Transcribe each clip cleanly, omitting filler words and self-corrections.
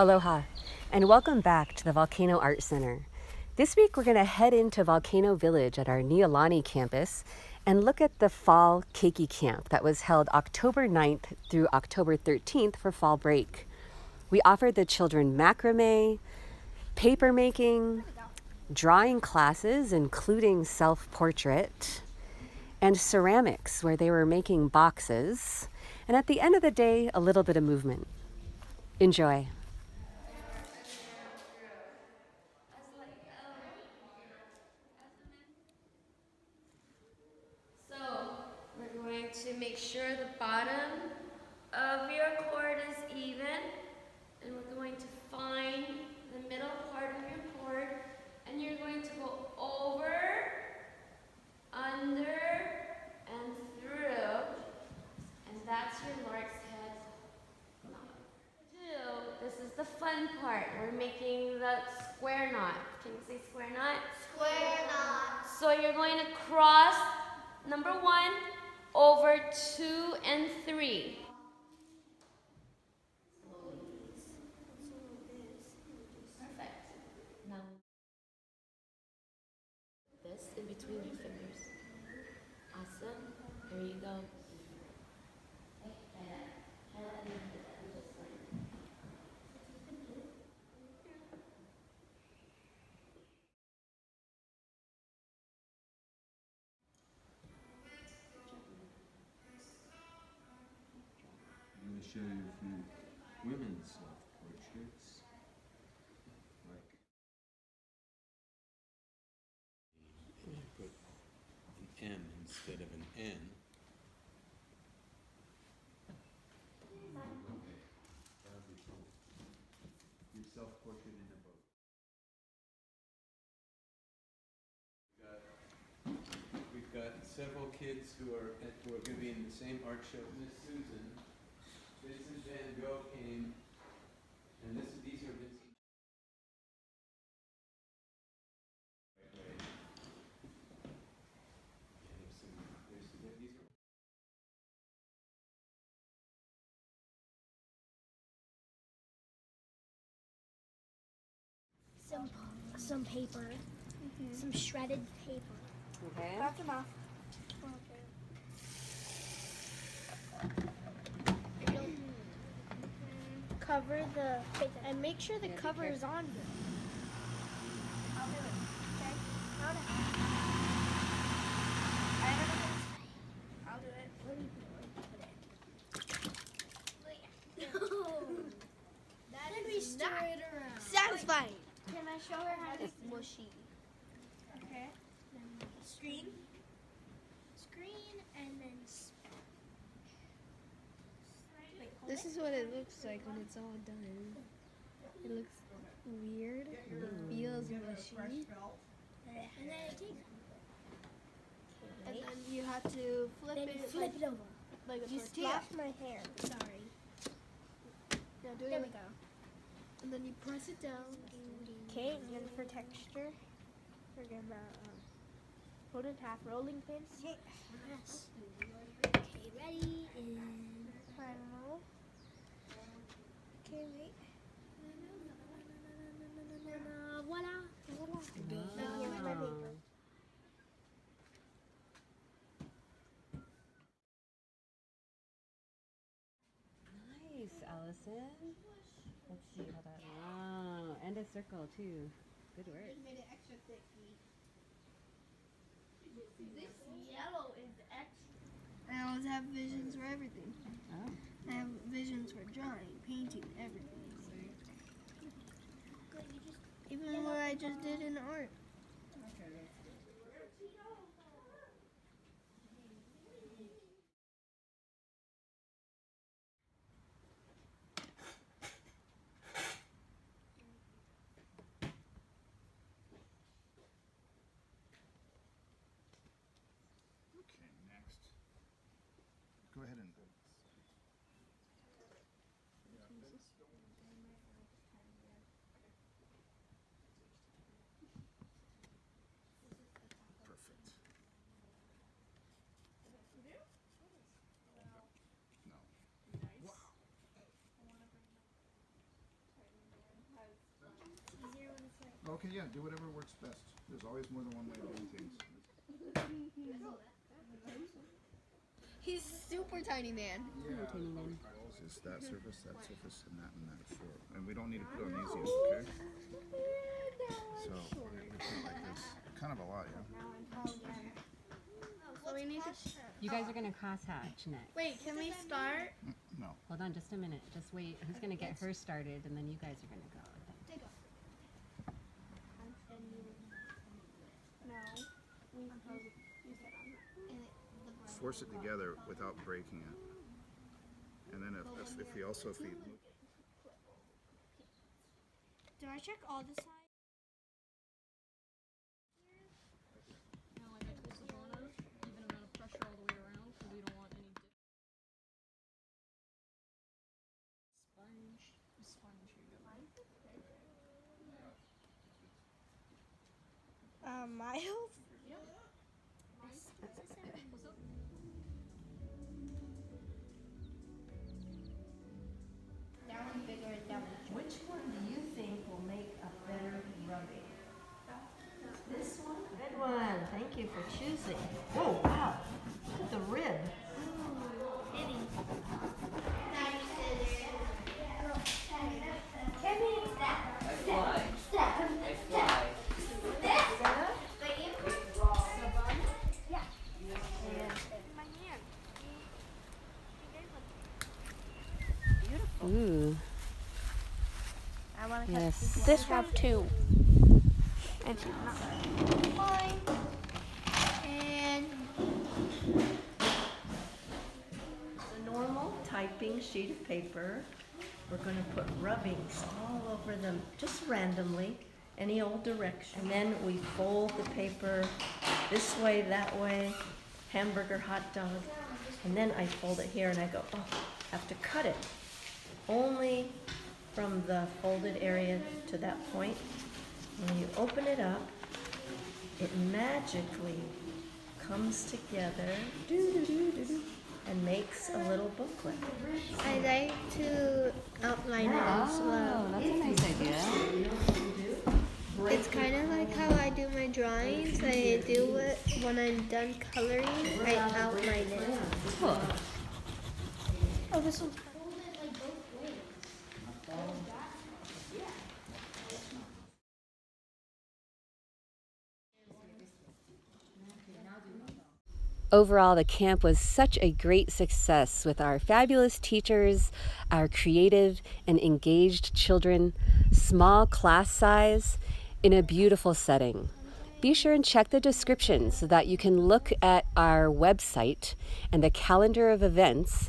Aloha, and welcome back to the Volcano Art Center. This week we're going to head into Volcano Village at our Niaulani campus and look at the Fall Liko A'e Camp that was held October 9th through October 13th for fall break. We offered the children macrame, paper making, drawing classes including self-portrait, and ceramics where they were making boxes, and at the end of the day, a little bit of movement. Enjoy. We're going to make sure the bottom of your cord is even, and we're going to find the middle part of your cord, and you're going to go over, under, and through, and that's your lark's head. This is the fun part. We're making the square knot. Can you say square knot? Square knot. So you're going to cross number 1 over 2 and 3. Perfect. Now this in between your fingers. Awesome. There you go. I'm going to show you a few women's self-portraits. Like put an M instead of an N. Your self-portrait in a boat. We've got several kids who are going to be in the same art show. Miss Susan, Vincent Van Gogh came, and these are Vincent. Some paper, some shredded paper. Okay. Knock them off. Cover the and make sure the cover is on them. I'll do it. Okay. I'll do it. Where do you put it? That is not satisfying. Can I show her how it's mushy? Okay. Then screen, and then. This is what it looks like when it's all done. It looks weird. It feels mushy. And then it takes. And then you have to flip it over. Like a You tortilla. slapped my hair. Sorry. Yeah, do There it. we go. And then you press it down. Okay, and for texture, we're gonna fold it in half, rolling pins. Yes. Okay, ready, and final. Okay, wait. Voila. Now here's my paper. Nice, Allison. Let's see, hold on. Wow, and a circle too. Good work. Made it extra thick. This yellow is extra. I always have visions for everything. Oh. I have visions for drawing, painting, everything. Even what I just did in art. Okay, next. Go ahead and. Okay, yeah, do whatever works best. There's always more than one way of doing things. He's super tiny man. Yeah, is that surface, and that, and that. Sure. And we don't need to put on these yet, okay? So we're gonna put it like this. Kind of a lot, yeah. So we need to. You guys are gonna crosshatch next. Wait, can we start? No. Hold on just a minute. Just wait. Who's gonna get her started, and then you guys are gonna go. No. Force it together without breaking it. And then if we Do I check all the sides? No, like I twist this on her, even amount of pressure all the way around, because we don't want any dip. Sponge here. Miles? What's up? Which one do you think will make a better rubbing? This one? Good one. Thank you for choosing. Oh, wow. Look at the rib. Ooh. I want to Yes. This have two. And fine. And The normal typing sheet of paper. We're going to put rubbings all over them, just randomly, any old direction. And then we fold the paper this way, that way, hamburger, hot dog. And then I fold it here and I go, oh, I have to cut it. Only from the folded area to that point. When you open it up, it magically comes together and makes a little booklet. I like to outline it as well. That's a nice idea. It's kind of like how I do my drawings. I do it when I'm done coloring. I outline it. Cool. Oh, this one's. Overall, the camp was such a great success with our fabulous teachers, our creative and engaged children, small class size, in a beautiful setting. Be sure and check the description so that you can look at our website and the calendar of events,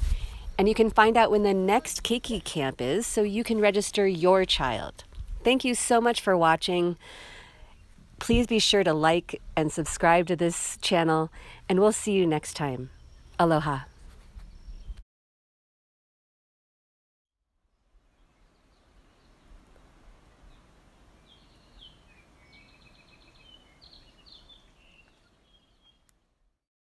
and you can find out when the next Keiki camp is so you can register your child. Thank you so much for watching. Please be sure to like and subscribe to this channel, and we'll see you next time. Aloha.